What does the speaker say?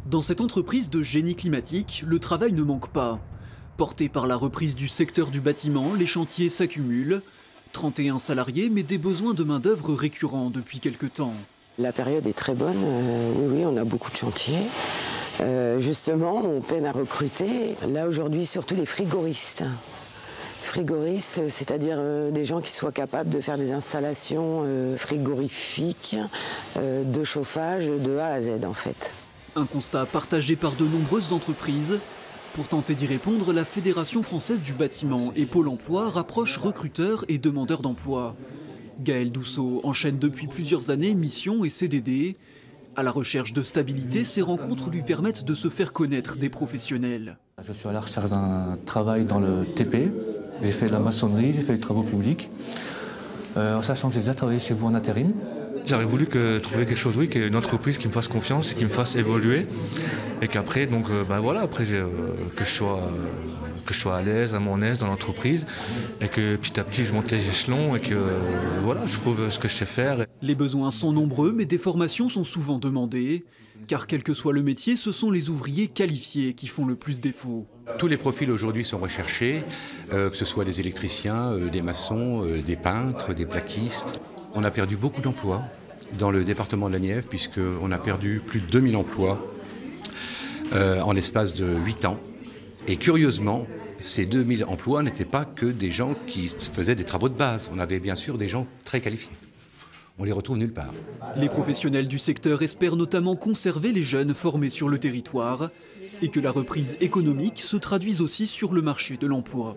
Dans cette entreprise de génie climatique, le travail ne manque pas. Porté par la reprise du secteur du bâtiment, les chantiers s'accumulent. 31 salariés, mais des besoins de main-d'œuvre récurrents depuis quelque temps. La période est très bonne, oui, on a beaucoup de chantiers. Justement, on peine à recruter. Là, aujourd'hui, surtout les frigoristes. Frigoristes, c'est-à-dire des gens qui soient capables de faire des installations frigorifiques, de chauffage de A à Z, en fait. Un constat partagé par de nombreuses entreprises. Pour tenter d'y répondre, la Fédération française du bâtiment et Pôle emploi rapprochent recruteurs et demandeurs d'emploi. Gaël Dousseau enchaîne depuis plusieurs années missions et CDD. À la recherche de stabilité, ces rencontres lui permettent de se faire connaître des professionnels. Je suis à la recherche d'un travail dans le TP. J'ai fait de la maçonnerie, j'ai fait des travaux publics. En sachant que j'ai déjà travaillé chez vous en intérim. J'aurais voulu trouver quelque chose, oui, une entreprise qui me fasse confiance, qui me fasse évoluer. Et qu'après, après, que je sois à l'aise, à mon aise dans l'entreprise. Et que petit à petit, je monte les échelons et que je prouve ce que je sais faire. Les besoins sont nombreux, mais des formations sont souvent demandées. Car quel que soit le métier, ce sont les ouvriers qualifiés qui font le plus défaut. Tous les profils aujourd'hui sont recherchés, que ce soit des électriciens, des maçons, des peintres, des plaquistes. On a perdu beaucoup d'emplois dans le département de la Nièvre, puisqu'on a perdu plus de 2000 emplois en l'espace de 8 ans. Et curieusement, ces 2000 emplois n'étaient pas que des gens qui faisaient des travaux de base. On avait bien sûr des gens très qualifiés. On les retrouve nulle part. Les professionnels du secteur espèrent notamment conserver les jeunes formés sur le territoire et que la reprise économique se traduise aussi sur le marché de l'emploi.